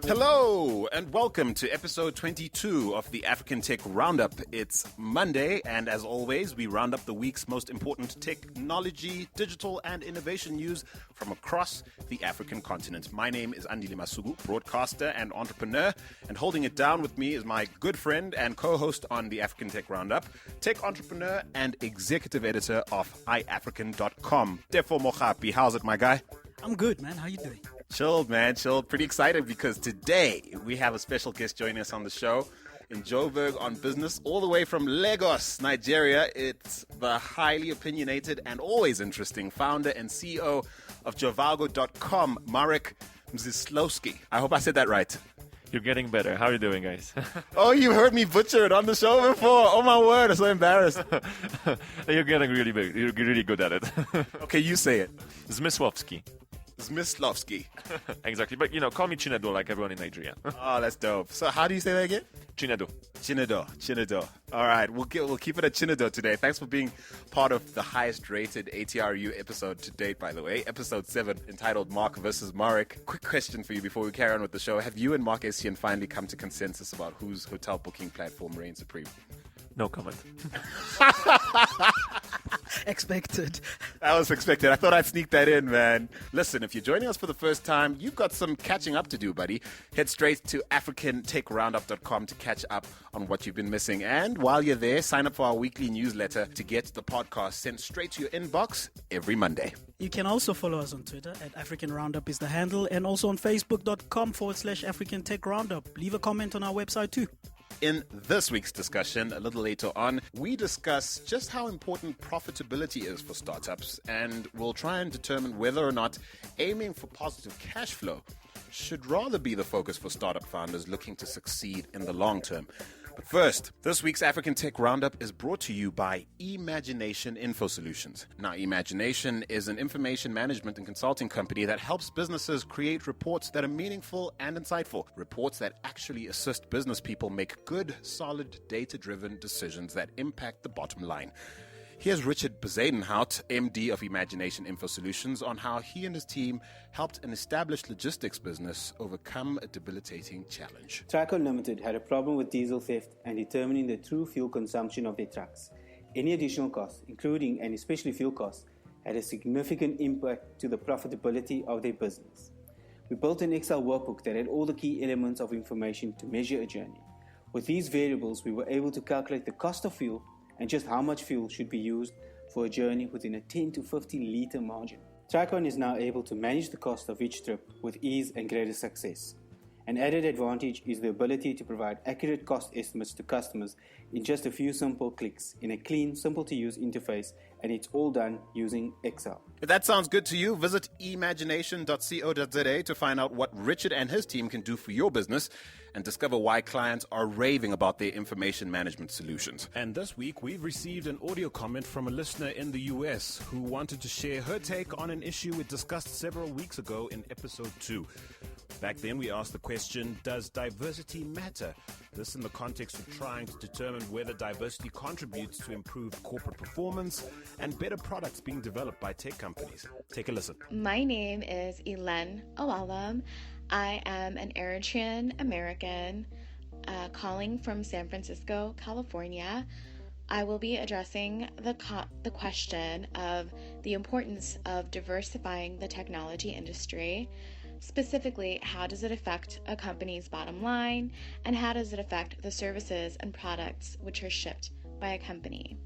Hello and welcome to episode 22 of the African Tech Roundup. It's Monday, and as always, we round up the week's most important technology, digital, and innovation news from across the African continent. My name is Andile Masuku, broadcaster and entrepreneur, and holding it down with me is my good friend and co-host on the African Tech Roundup, tech entrepreneur and executive editor of iAfrican.com, Tefo Mogapi. How's it, my guy? I'm good, man. How you doing? Chilled, man. Chilled. Pretty excited because today we have a special guest joining us on the show. Njoku on business all the way from Lagos, Nigeria. It's the highly opinionated and always interesting founder and CEO of Jovago.com, Marek Mzislowski. I hope I said that right. You're getting better. How are you doing, guys? Oh, you heard me butcher it on the show before. Oh, my word. I'm so embarrassed. You're getting really big. You're really good at it. Okay, you say it. Zmysłowski. Zmysłowski. Exactly. But, call me Chinedu like everyone in Nigeria. Oh, that's dope. So how do you say that again? Chinedu. Chinedu. All right, we'll keep it at Chinedu today. Thanks for being part of the highest rated ATRU episode to date, by the way. Episode 7, entitled Mark versus Marek. Quick question for you before we carry on with the show. Have you and Mark Essien finally come to consensus about whose hotel booking platform reigns supreme? No comment. Expected. That was expected. I thought I'd sneak that in, man. Listen, if you're joining us for the first time, you've got some catching up to do, buddy. Head straight to africantechroundup.com to catch up on what you've been missing. And while you're there, sign up for our weekly newsletter to get the podcast sent straight to your inbox every Monday. You can also follow us on Twitter at African Roundup is the handle, and also on facebook.com/African Tech Roundup. Leave a comment on our website too. In this week's discussion, a little later on, we discuss just how important profitability is for startups, and we'll try and determine whether or not aiming for positive cash flow should rather be the focus for startup founders looking to succeed in the long term. But first, this week's African Tech Roundup is brought to you by Imagination Info Solutions. Now, Imagination is an information management and consulting company that helps businesses create reports that are meaningful and insightful. Reports that actually assist business people make good, solid, data-driven decisions that impact the bottom line. Here's Richard Bezuidenhout, MD of Imagination Info Solutions, on how he and his team helped an established logistics business overcome a debilitating challenge. Traco Limited had a problem with diesel theft and determining the true fuel consumption of their trucks. Any additional costs, including and especially fuel costs, had a significant impact to the profitability of their business. We built an Excel workbook that had all the key elements of information to measure a journey. With these variables, we were able to calculate the cost of fuel and just how much fuel should be used for a journey within a 10 to 15 litre margin. Tricon is now able to manage the cost of each trip with ease and greater success. An added advantage is the ability to provide accurate cost estimates to customers in just a few simple clicks in a clean, simple to use interface, and it's all done using Excel. If that sounds good to you, visit imagination.co.za to find out what Richard and his team can do for your business and discover why clients are raving about their information management solutions. And this week, we've received an audio comment from a listener in the US who wanted to share her take on an issue we discussed several weeks ago in episode 2. Back then, we asked the question, does diversity matter? This in the context of trying to determine whether diversity contributes to improved corporate performance and better products being developed by tech companies. Take a listen. My name is Elen Owalam. I am an Eritrean American calling from San Francisco, California. I will be addressing the question of the importance of diversifying the technology industry. Specifically, how does it affect a company's bottom line, and how does it affect the services and products which are shipped by a company?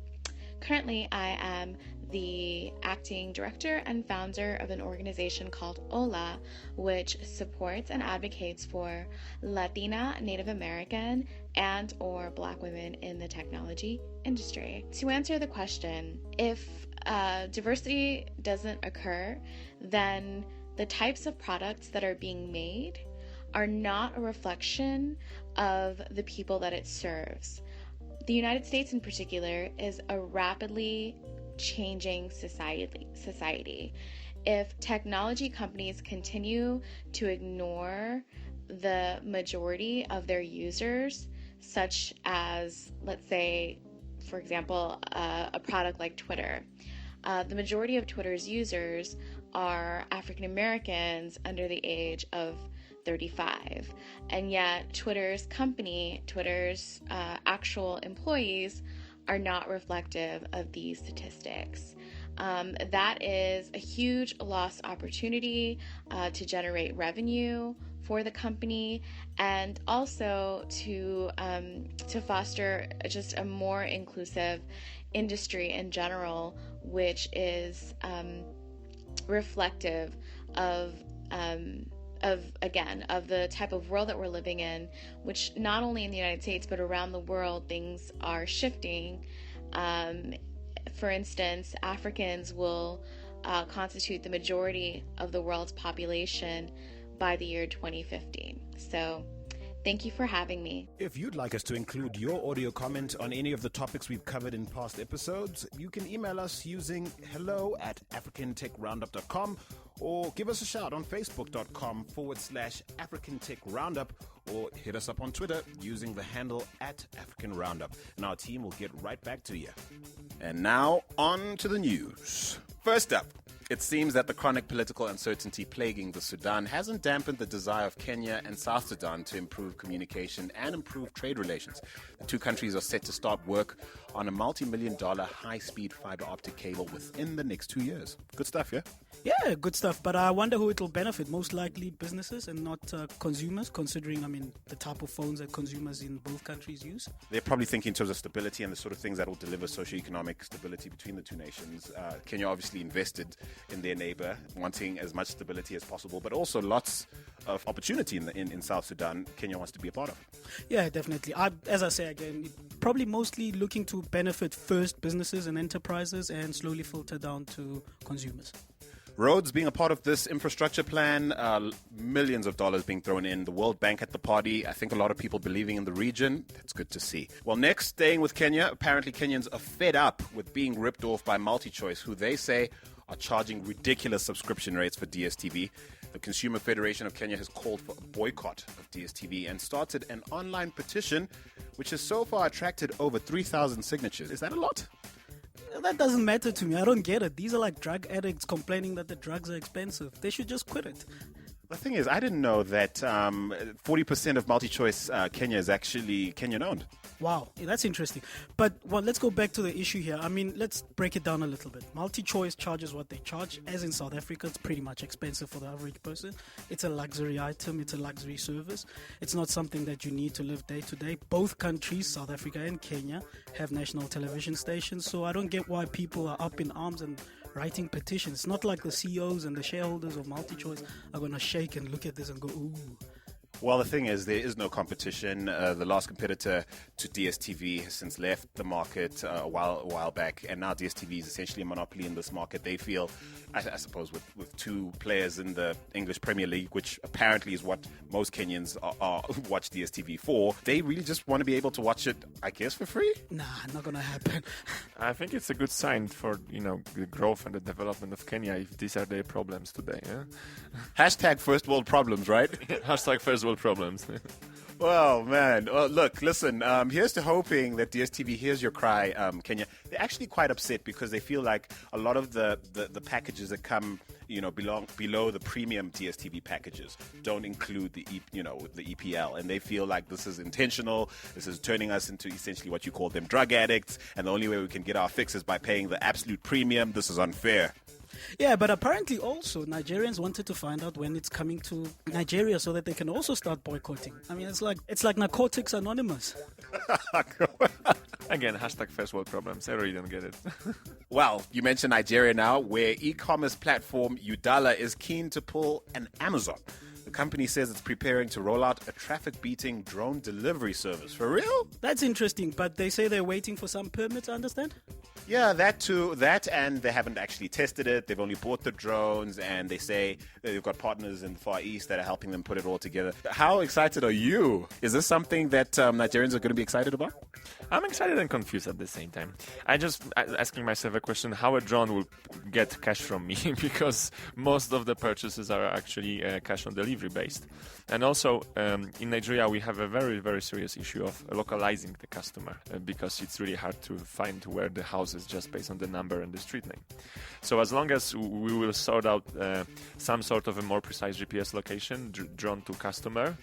Currently, I am the acting director and founder of an organization called OLA, which supports and advocates for Latina, Native American, and or Black women in the technology industry. To answer the question, if diversity doesn't occur, then the types of products that are being made are not a reflection of the people that it serves. The United States in particular is a rapidly changing society. If technology companies continue to ignore the majority of their users, such as, let's say, for example, a product like Twitter. The majority of Twitter's users are African Americans under the age of 35, and yet Twitter's actual employees are not reflective of these statistics. That is a huge lost opportunity to generate revenue for the company, and also to foster just a more inclusive industry in general, which is reflective of the type of world that we're living in, which not only in the United States but around the world things are shifting. For instance, Africans will constitute the majority of the world's population by the year 2015. So thank you for having me. If you'd like us to include your audio comment on any of the topics we've covered in past episodes, you can email us using hello@africantechroundup.com or give us a shout on facebook.com/africantechroundup or hit us up on Twitter using the handle @AfricanRoundup, and our team will get right back to you. And now, on to the news. First up, it seems that the chronic political uncertainty plaguing the Sudan hasn't dampened the desire of Kenya and South Sudan to improve communication and improve trade relations. The two countries are set to start work on a multi-million-dollar high-speed fiber optic cable within the next 2 years. Good stuff, yeah? Yeah, good stuff. But I wonder who it'll benefit. Most likely businesses and not consumers, considering, the type of phones that consumers in both countries use. They're probably thinking in terms of stability and the sort of things that will deliver socioeconomic stability between the two nations. Kenya obviously invested in their neighbor, wanting as much stability as possible, but also lots of opportunity in South Sudan Kenya wants to be a part of. Yeah, definitely. As I say again, probably mostly looking to benefit first businesses and enterprises and slowly filter down to consumers. Roads being a part of this infrastructure plan, millions of dollars being thrown in, the World Bank at the party. I think a lot of people believing in the region. That's good to see. Well, next, staying with Kenya, apparently Kenyans are fed up with being ripped off by MultiChoice, who they say are charging ridiculous subscription rates for DSTV. The Consumer Federation of Kenya has called for a boycott of DSTV and started an online petition, which has so far attracted over 3,000 signatures. Is that a lot? That doesn't matter to me. I don't get it. These are like drug addicts complaining that the drugs are expensive. They should just quit it. The thing is, I didn't know that 40% of MultiChoice Kenya is actually Kenyan-owned. Wow, that's interesting. But let's go back to the issue here. Let's break it down a little bit. MultiChoice charges what they charge. As in South Africa, it's pretty much expensive for the average person. It's a luxury item. It's a luxury service. It's not something that you need to live day to day. Both countries, South Africa and Kenya, have national television stations. So I don't get why people are up in arms and writing petitions. It's not like the CEOs and the shareholders of MultiChoice are going to shake and look at this and go, ooh. Well, the thing is, there is no competition. The last competitor to DSTV has since left the market a while back, and now DSTV is essentially a monopoly in this market. They feel, I suppose, with two players in the English Premier League, which apparently is what most Kenyans are watch DSTV for, they really just want to be able to watch it, I guess, for free? Nah, not going to happen. I think it's a good sign for, the growth and the development of Kenya if these are their problems today. Yeah? Hashtag first world problems, right? Hashtag first world problems. Well, man. Well, look, listen, here's to hoping that DSTV hears your cry, Kenya. They're actually quite upset because they feel like a lot of the packages that come, below the premium DSTV packages don't include the EPL. And they feel like this is intentional. This is turning us into essentially what you call them drug addicts. And the only way we can get our fix is by paying the absolute premium. This is unfair. Yeah, but apparently also Nigerians wanted to find out when it's coming to Nigeria so that they can also start boycotting. It's like Narcotics Anonymous. Again, hashtag first world problems. I really don't get it. Well, you mentioned Nigeria now, where e-commerce platform Udala is keen to pull an Amazon. The company says it's preparing to roll out a traffic-beating drone delivery service. For real? That's interesting, but they say they're waiting for some permits, I understand? Yeah, that too. That, and they haven't actually tested it. They've only bought the drones, and they say they've got partners in the Far East that are helping them put it all together. How excited are you? Is this something that Nigerians are going to be excited about? I'm excited and confused at the same time. I just asking myself a question: how a drone will get cash from me? Because most of the purchases are actually cash on delivery based. And also in Nigeria, we have a very, very serious issue of localizing the customer because it's really hard to find where the house is just based on the number and the street name. So as long as we will sort out some sort of a more precise GPS location drawn to customer,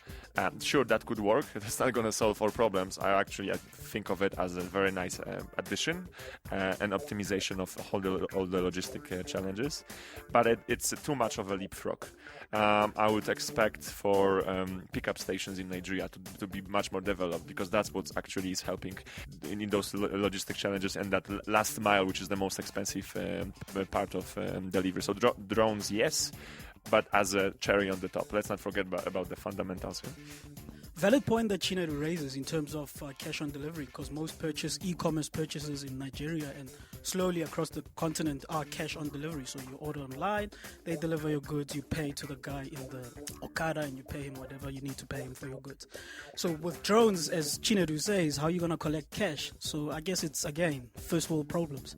sure, that could work. That's not going to solve all problems. I think of it as a very nice addition and optimization of all the logistic challenges. But it's too much of a leapfrog. I would expect for pickup stations in Nigeria to be much more developed, because that's what actually is helping in those logistic challenges and that last mile, which is the most expensive part of delivery. So drones, yes, but as a cherry on the top. Let's not forget about the fundamentals here. Valid point that Chinedu raises in terms of cash on delivery, because most e-commerce purchases in Nigeria and slowly across the continent are cash on delivery. So you order online, they deliver your goods, you pay to the guy in the Okada and you pay him whatever you need to pay him for your goods. So with drones, as Chinedu says, how are you going to collect cash? So I guess it's, again, first world problems.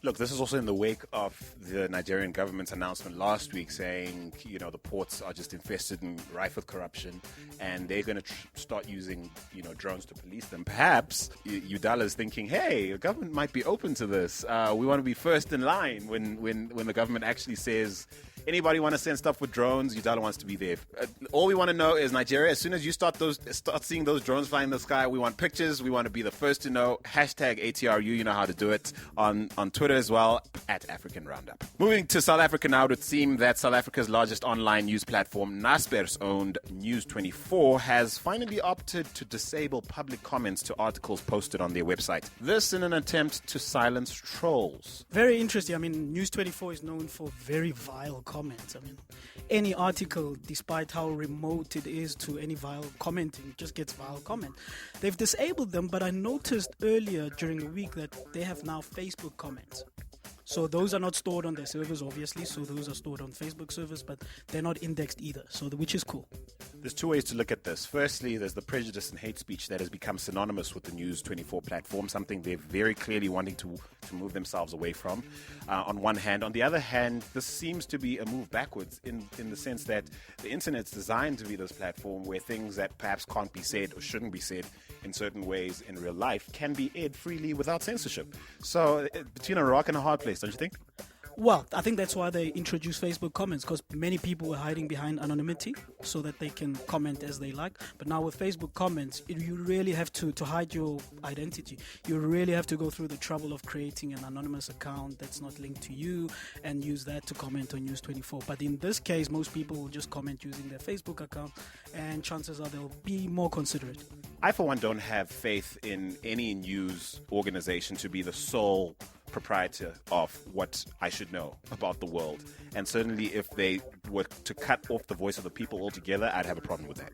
Look, this is also in the wake of the Nigerian government's announcement last week saying, the ports are just infested and rife with corruption, and they're going to start using, drones to police them. Perhaps Udala is thinking, hey, the government might be open to this. We want to be first in line when the government actually says, anybody want to send stuff with drones? Udala wants to be there. All we want to know is Nigeria, as soon as you start seeing those drones flying in the sky, we want pictures. We want to be the first to know. #ATRU, you know how to do it on Twitter as well, @African Roundup. Moving to South Africa now, it would seem that South Africa's largest online news platform, Naspers owned News24, has finally opted to disable public comments to articles posted on their website. This in an attempt to silence trolls. Very interesting. I mean, News24 is known for very vile comments. I mean, any article, despite how remote it is to any vile commenting, just gets vile comment. They've disabled them, but I noticed earlier during the week that they have now Facebook comments. So those are not stored on their servers, obviously. So those are stored on Facebook servers, but they're not indexed either. So which is cool. There's two ways to look at this. Firstly, there's the prejudice and hate speech that has become synonymous with the News24 platform, something they're very clearly wanting to move themselves away from, on one hand. On the other hand, this seems to be a move backwards in the sense that the internet's designed to be this platform where things that perhaps can't be said or shouldn't be said in certain ways in real life can be aired freely without censorship. So between a rock and a hard place, don't you think? Well, I think that's why they introduced Facebook comments, because many people were hiding behind anonymity so that they can comment as they like. But now with Facebook comments, you really have to hide your identity. You really have to go through the trouble of creating an anonymous account that's not linked to you and use that to comment on News24. But in this case, most people will just comment using their Facebook account, and chances are they'll be more considerate. I, for one, don't have faith in any news organization to be the sole proprietor of what I should know about the world. And certainly if they were to cut off the voice of the people altogether, I'd have a problem with that.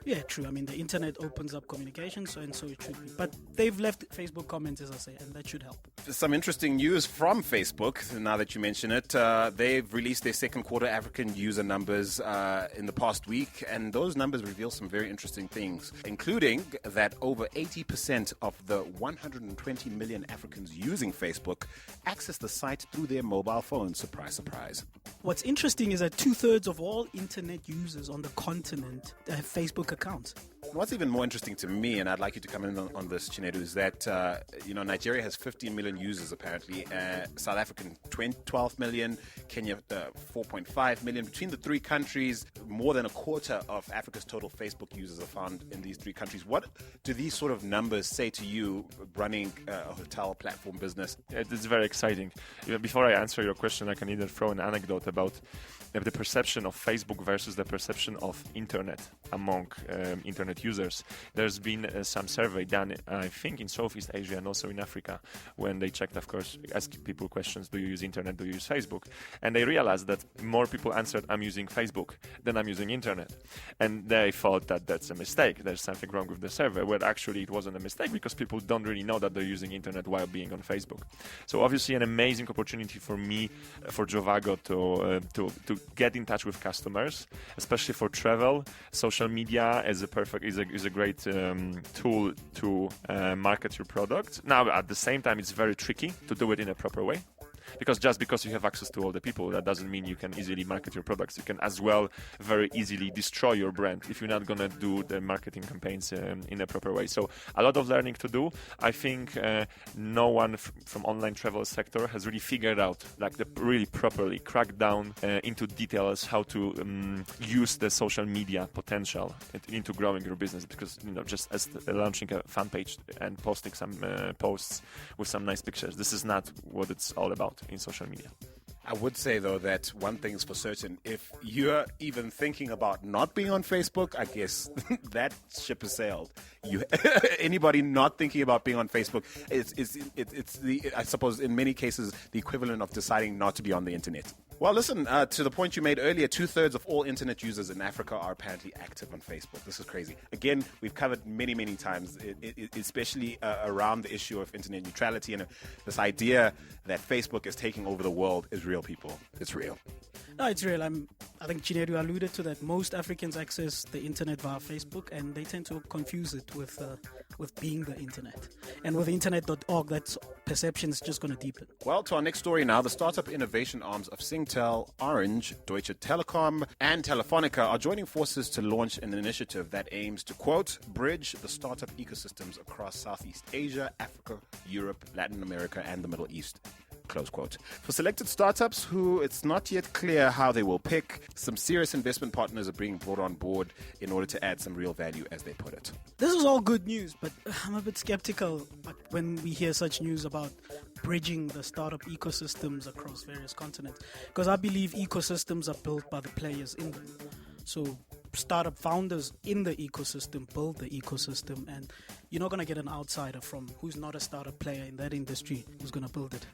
Yeah, true. I mean, the internet opens up communication, so it should be. But they've left Facebook comments, as I say, and that should help. Some interesting news from Facebook, now that you mention it. They've released their second quarter African user numbers in the past week, and those numbers reveal some very interesting things, including that over 80% of the 120 million Africans using Facebook access the site through their mobile phones. Surprise, surprise. What's interesting is that 2/3 of all internet users on the continent have Facebook accounts. What's even more interesting to me, and I'd like you to come in on this, Chinedu, is that Nigeria has 15 million users apparently. South Africa 12 million, Kenya 4.5 million. Between the three countries, more than a quarter of Africa's total Facebook users are found in these three countries. What do these sort of numbers say to you running a hotel platform business? It's very exciting. Before I answer your question, I can either throw an anecdote about the perception of Facebook versus the perception of internet among internet users. There's been some survey done, I think, in Southeast Asia and also in Africa, when they checked, of course, asked people questions: do you use internet, do you use Facebook? And they realized that more people answered, I'm using Facebook, than I'm using internet. And they thought that that's a mistake, there's something wrong with the survey, where actually it wasn't a mistake, because people don't really know that they're using internet while being on Facebook. So obviously an amazing opportunity for me, for Jovago, to get in touch with customers, especially for travel. Social media is a great tool to market your product. Now, at the same time, it's very tricky to do it in a proper way. Because just because you have access to all the people, that doesn't mean you can easily market your products. You can as well very easily destroy your brand if you're not going to do the marketing campaigns in a proper way. So a lot of learning to do. I think no one from online travel sector has really figured out, like, really properly crack down into details how to use the social media potential into growing your business. Because, just as launching a fan page and posting some posts with some nice pictures, this is not what it's all about in social media. I would say, though, that one thing's for certain: if you're even thinking about not being on Facebook, I guess that ship has sailed. Anybody not thinking about being on Facebook, it's I suppose in many cases the equivalent of deciding not to be on the internet. Well, listen, to the point you made earlier, 2/3 of all internet users in Africa are apparently active on Facebook. This is crazy. Again, we've covered many times, especially around the issue of internet neutrality, and this idea that Facebook is taking over the world is real, people. It's real. No, it's real. I think Chinedu alluded to that. Most Africans access the internet via Facebook, and they tend to confuse it with being the internet. And with internet.org, that perception is just going to deepen. Well, to our next story now. The startup innovation arms of Singtel, Orange, Deutsche Telekom, and Telefonica are joining forces to launch an initiative that aims to, quote, bridge the startup ecosystems across Southeast Asia, Africa, Europe, Latin America, and the Middle East. Close quote. For selected startups who it's not yet clear how they will pick, some serious investment partners are being brought on board in order to add some real value, as they put it. This is all good news, but I'm a bit skeptical when we hear such news about bridging the startup ecosystems across various continents, because I believe ecosystems are built by the players in them. So startup founders in the ecosystem build the ecosystem, and you're not going to get an outsider from who's not a startup player in that industry who's going to build it.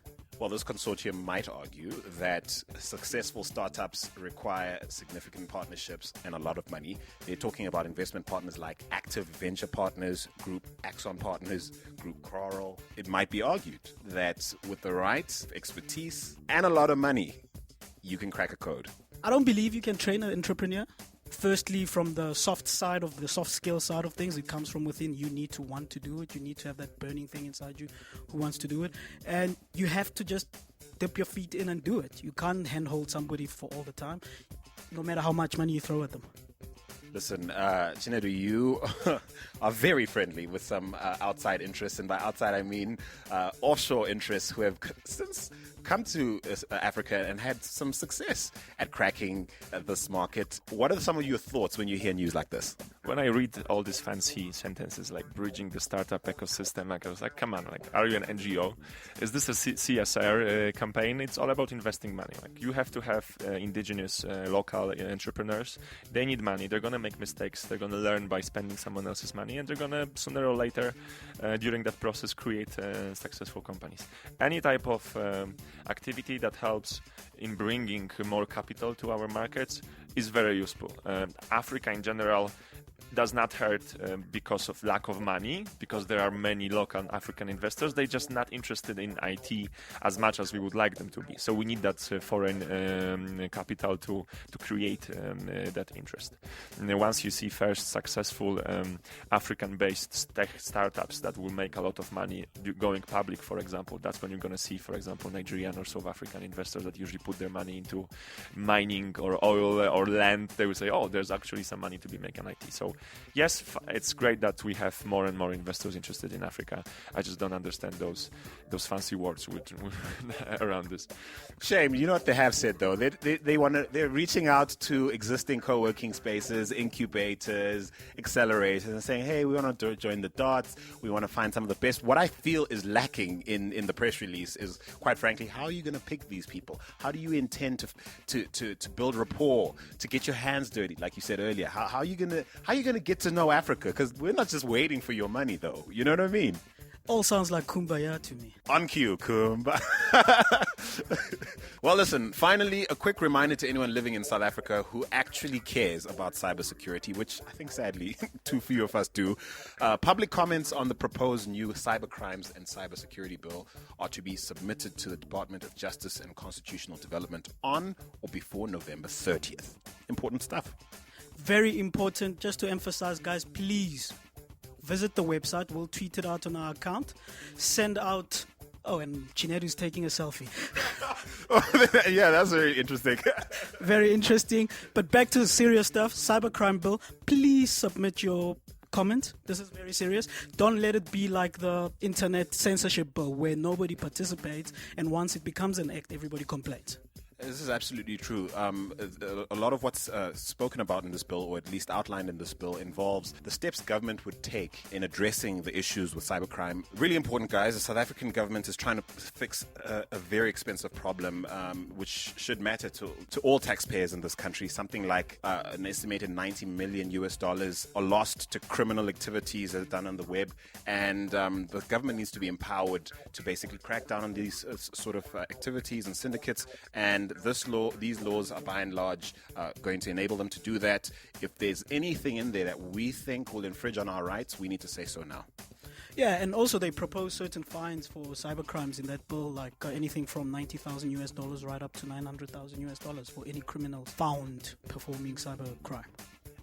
Well, this consortium might argue that successful startups require significant partnerships and a lot of money. They're talking about investment partners like Active Venture Partners, Group Axon Partners, Group Coral. It might be argued that with the right expertise and a lot of money, you can crack a code. I don't believe you can train an entrepreneur. Firstly, from the soft side of the soft skill side of things, it comes from within. You need to want to do it. You need to have that burning thing inside you who wants to do it. And you have to just dip your feet in and do it. You can't handhold somebody for all the time, no matter how much money you throw at them. Listen, Chinedu, you are very friendly with some outside interests, and by outside I mean offshore interests who have since come to Africa and had some success at cracking this market. What are some of your thoughts when you hear news like this? When I read all these fancy sentences like bridging the startup ecosystem, I was like, come on, like, are you an NGO? Is this a CSR campaign? It's all about investing money. Like, you have to have indigenous local entrepreneurs. They need money. They're going to make mistakes. They're going to learn by spending someone else's money, and they're going to sooner or later during that process create successful companies. Any type of activity that helps in bringing more capital to our markets is very useful. Africa in general does not hurt because of lack of money, because there are many local African investors. They're just not interested in IT as much as we would like them to be. So we need that foreign capital to create that interest. And once you see first successful African-based tech startups that will make a lot of money going public, for example, that's when you're going to see, for example, Nigerian or South African investors that usually put their money into mining or oil or land. They will say, oh, there's actually some money to be made in IT. So yes, it's great that we have more and more investors interested in Africa. I just don't understand those fancy words around this. Shame. You know what they have said though? They're reaching out to existing co-working spaces, incubators, accelerators, and saying, hey, we want to join the dots. We want to find some of the best. What I feel is lacking in the press release is, quite frankly, how are you going to pick these people? How do you intend to build rapport, to get your hands dirty, like you said earlier? How are you going are you going to get to know Africa? Because we're not just waiting for your money, though. You know what I mean? All sounds like kumbaya to me. On cue, Kumba. Well, listen, finally, a quick reminder to anyone living in South Africa who actually cares about cybersecurity, which I think sadly too few of us do. Public comments on the proposed new cybercrimes and cybersecurity bill are to be submitted to the Department of Justice and Constitutional Development on or before November 30th. Important stuff. Very important. Just to emphasize, guys, please visit the website. We'll tweet it out on our account. Send out... Oh, and Chinedu's taking a selfie. Yeah, that's very interesting. Very interesting. But back to the serious stuff. Cybercrime bill. Please submit your comment. This is very serious. Don't let it be like the internet censorship bill where nobody participates, and once it becomes an act, everybody complains. This is absolutely true. A lot of what's spoken about in this bill, or at least outlined in this bill, involves the steps government would take in addressing the issues with cybercrime. Really important, guys. The South African government is trying to fix a very expensive problem, which should matter to all taxpayers in this country. Something like an estimated $90 million are lost to criminal activities that are done on the web, and the government needs to be empowered to basically crack down on these sort of activities and syndicates. And these laws are by and large going to enable them to do that. If there's anything in there that we think will infringe on our rights, we need to say so now. Yeah, and also they propose certain fines for cybercrimes in that bill, like anything from $90,000 right up to $900,000 for any criminal found performing cybercrime.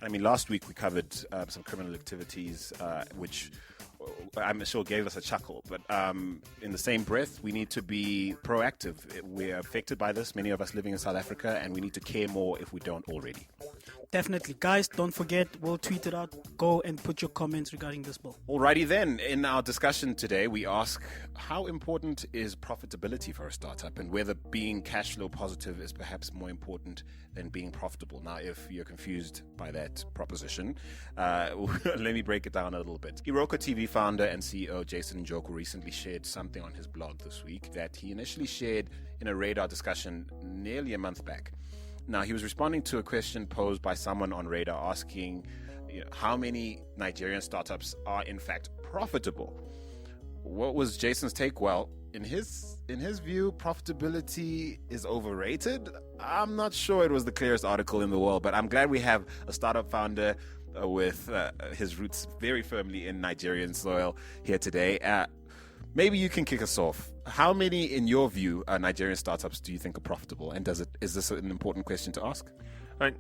I mean, last week we covered some criminal activities, which I'm sure gave us a chuckle, but in the same breath, we need to be proactive. We're affected by this, many of us living in South Africa, and we need to care more if we don't already. Definitely. Guys, don't forget, we'll tweet it out. Go and put your comments regarding this bill. Alrighty then, in our discussion today, we ask how important is profitability for a startup, and whether being cash flow positive is perhaps more important than being profitable. Now, if you're confused by that proposition, let me break it down a little bit. iROKOTV founder and CEO Jason Njoku recently shared something on his blog this week that he initially shared in a Radar discussion nearly a month back. Now, he was responding to a question posed by someone on Radar asking, how many Nigerian startups are in fact profitable. What was Jason's take? Well, in his view, profitability is overrated. I'm not sure it was the clearest article in the world, but I'm glad we have a startup founder with his roots very firmly in Nigerian soil here today. Maybe you can kick us off. How many, in your view, Nigerian startups do you think are profitable? And is this an important question to ask?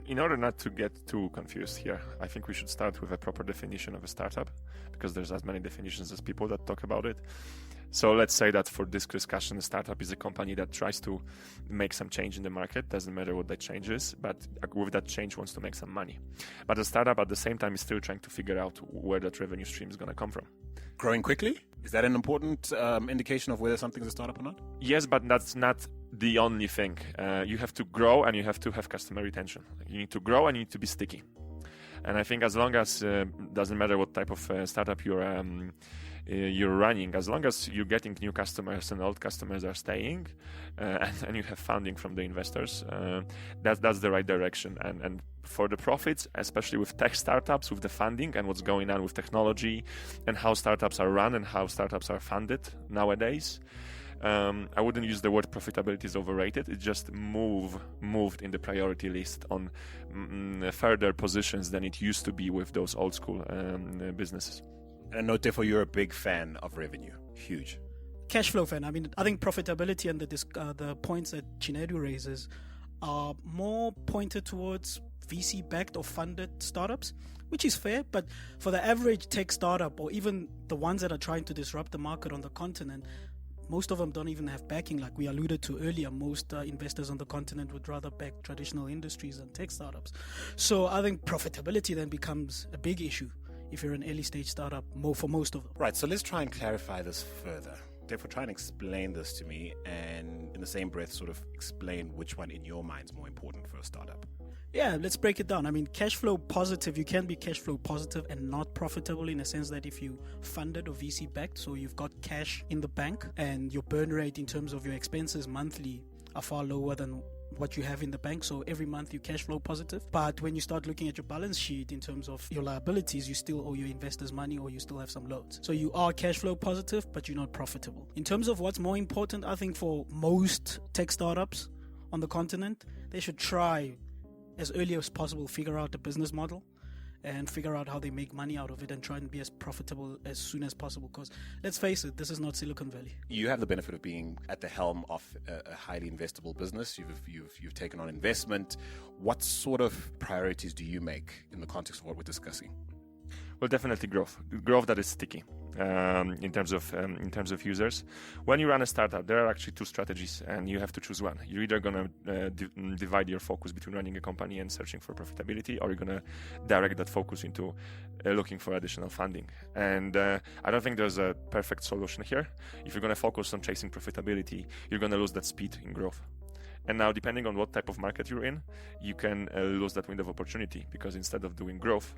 In order not to get too confused here, I think we should start with a proper definition of a startup, because there's as many definitions as people that talk about it. So let's say that for this discussion, a startup is a company that tries to make some change in the market, doesn't matter what that change is, but with that change wants to make some money. But the startup at the same time is still trying to figure out where that revenue stream is going to come from. Growing quickly? Is that an important indication of whether something's a startup or not? Yes, but that's not the only thing. You have to grow and you have to have customer retention. You need to grow and you need to be sticky. And I think as long as, doesn't matter what type of startup you're running, as long as you're getting new customers and old customers are staying, and you have funding from the investors, that's the right direction. And for the profits, especially with tech startups, with the funding and what's going on with technology and how startups are run and how startups are funded nowadays, I wouldn't use the word profitability is overrated. It just moved in the priority list on further positions than it used to be with those old school businesses. And note, therefore, you're a big fan of revenue. Huge. Cash flow fan. I mean, I think profitability and the points that Chinedu raises are more pointed towards VC-backed or funded startups, which is fair. But for the average tech startup, or even the ones that are trying to disrupt the market on the continent, most of them don't even have backing. Like we alluded to earlier, most investors on the continent would rather back traditional industries than tech startups. So I think profitability then becomes a big issue if you're an early stage startup, for most of them. Right, so let's try and clarify this further. Therefore, try and explain this to me, and in the same breath, sort of explain which one in your mind is more important for a startup. Yeah, let's break it down. I mean, cash flow positive, you can be cash flow positive and not profitable, in a sense that if you funded or VC backed, so you've got cash in the bank and your burn rate in terms of your expenses monthly are far lower than what you have in the bank. So every month you cash flow positive. But when you start looking at your balance sheet in terms of your liabilities, you still owe your investors money or you still have some loans. So you are cash flow positive, but you're not profitable. In terms of what's more important, I think for most tech startups on the continent, they should try as early as possible figure out the business model and figure out how they make money out of it and try and be as profitable as soon as possible, because let's face it, this is not Silicon Valley. You have the benefit of being at the helm of a highly investable business. You've taken on investment. What sort of priorities do you make in the context of what we're discussing? Well, definitely growth that is sticky. In terms of users, when you run a startup, there are actually two strategies, and you have to choose one. You're either going to divide your focus between running a company and searching for profitability, or you're going to direct that focus into looking for additional funding. And I don't think there's a perfect solution here. If you're going to focus on chasing profitability, you're going to lose that speed in growth. And now, depending on what type of market you're in, you can lose that window of opportunity, because instead of doing growth,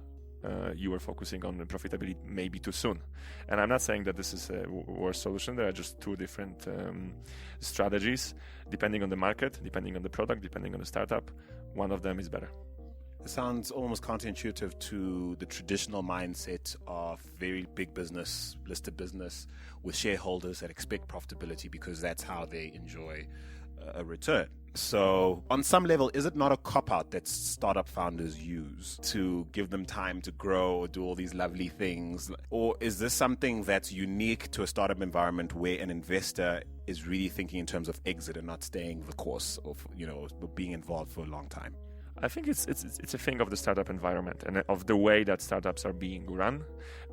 you were focusing on profitability maybe too soon. And I'm not saying that this is a worse solution. There are just two different strategies. Depending on the market, depending on the product, depending on the startup, one of them is better. It sounds almost counterintuitive to the traditional mindset of very big business, listed business, with shareholders that expect profitability because that's how they enjoy a return. So on some level, is it not a cop-out that startup founders use to give them time to grow or do all these lovely things? Or is this something that's unique to a startup environment where an investor is really thinking in terms of exit and not staying the course of, being involved for a long time? I think it's a thing of the startup environment and of the way that startups are being run,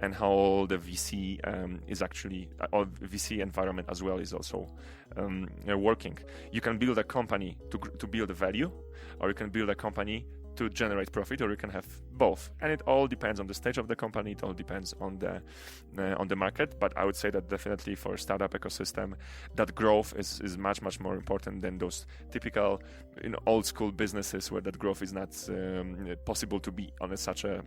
and how the VC is actually, or VC environment as well is also working. You can build a company to build value, or you can build a company to generate profit, or you can have both. And it all depends on the stage of the company. It all depends on the market. But I would say that definitely for startup ecosystem, that growth is much more important than those typical old school businesses where that growth is not possible to be on such a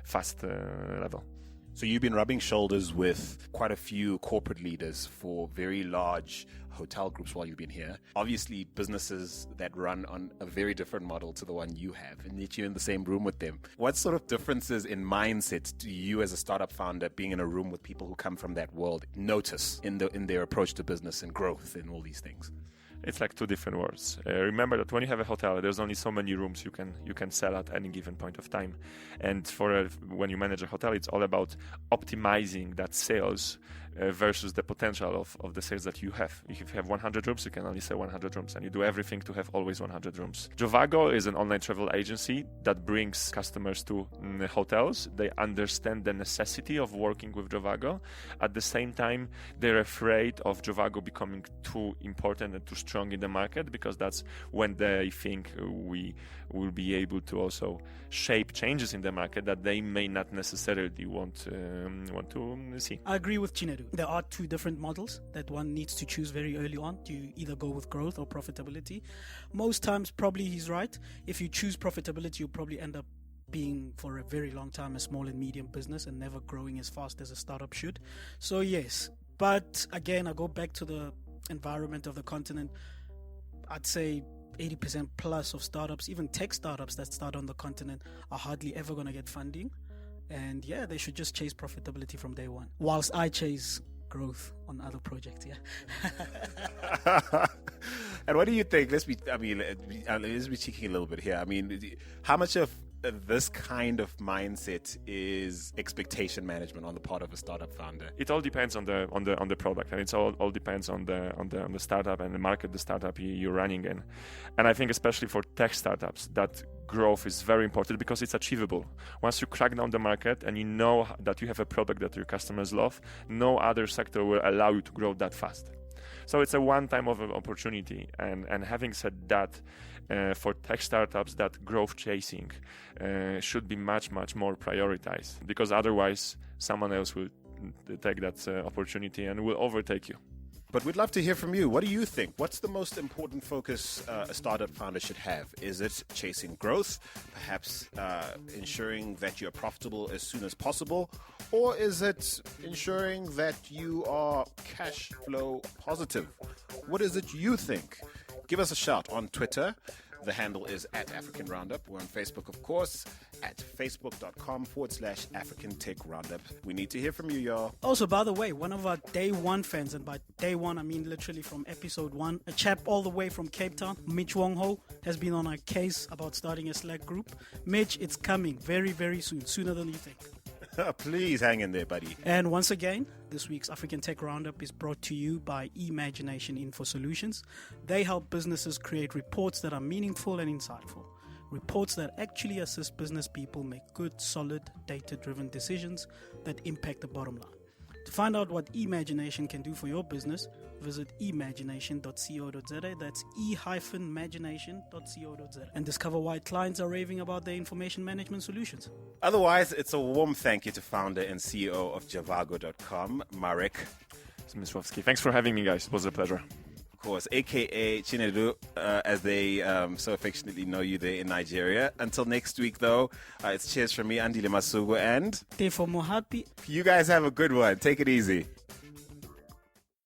fast level. So you've been rubbing shoulders with quite a few corporate leaders for very large hotel groups while you've been here. Obviously, businesses that run on a very different model to the one you have, and yet you're in the same room with them. What sort of differences in mindset do you as a startup founder, being in a room with people who come from that world, notice in their approach to business and growth and all these things? It's like two different worlds. Remember that when you have a hotel, there's only so many rooms you can sell at any given point of time. And when you manage a hotel, it's all about optimizing that sales versus the potential of the sales that you have. If you have 100 rooms, you can only sell 100 rooms, and you do everything to have always 100 rooms. Jovago is an online travel agency that brings customers to hotels. They understand the necessity of working with Jovago. At the same time, they're afraid of Jovago becoming too important and too strong in the market, because that's when they think we will be able to also shape changes in the market that they may not necessarily want to see. I agree with Chinedu. There are two different models that one needs to choose very early on. You either go with growth or profitability. Most times, probably he's right. If you choose profitability, you'll probably end up being for a very long time a small and medium business and never growing as fast as a startup should. So yes, but again, I go back to the environment of the continent. I'd say 80% plus of startups, even tech startups that start on the continent, are hardly ever going to get funding. And yeah, they should just chase profitability from day one, whilst I chase growth on other projects. And what do you think? Let's be cheeky a little bit here. I mean, how much of this kind of mindset is expectation management on the part of a startup founder? It all depends on the product, and it's all depends on the startup and the market the startup you're running in. And I think especially for tech startups, that growth is very important because it's achievable. Once you crack down the market and you know that you have a product that your customers love, no other sector will allow you to grow that fast. So it's a one-time of an opportunity. And having said that, for tech startups, that growth chasing should be much more prioritized, because otherwise someone else will take that opportunity and will overtake you. But we'd love to hear from you. What do you think? What's the most important focus a startup founder should have? Is it chasing growth, perhaps ensuring that you're profitable as soon as possible? Or is it ensuring that you are cash flow positive? What is it you think? give us a shout on Twitter. The handle is at African Roundup. We're on Facebook, of course, at facebook.com/African Tech Roundup. We need to hear from you, y'all. Also, by the way, one of our day one fans, and by day one, I mean literally from episode 1, a chap all the way from Cape Town, Mitch Wongho, has been on our case about starting a Slack group. Mitch, it's coming very, very soon, sooner than you think. Please hang in there, buddy. And once again, this week's African Tech Roundup is brought to you by Imagination Info Solutions. They help businesses create reports that are meaningful and insightful. Reports that actually assist business people make good, solid, data-driven decisions that impact the bottom line. To find out what Imagination can do for your business, visit imagination.co.za. That's e-imagination.co.za. And discover why clients are raving about their information management solutions. Otherwise, it's a warm thank you to founder and CEO of Javago.com, Marek. Zmisłowski. Thanks for having me, guys. It was a pleasure. Of course, a.k.a. Chinedu, as they so affectionately know you there in Nigeria. Until next week, though, it's cheers from me, Andile Masugu, and Tefo Mohapi. you guys have a good one. Take it easy.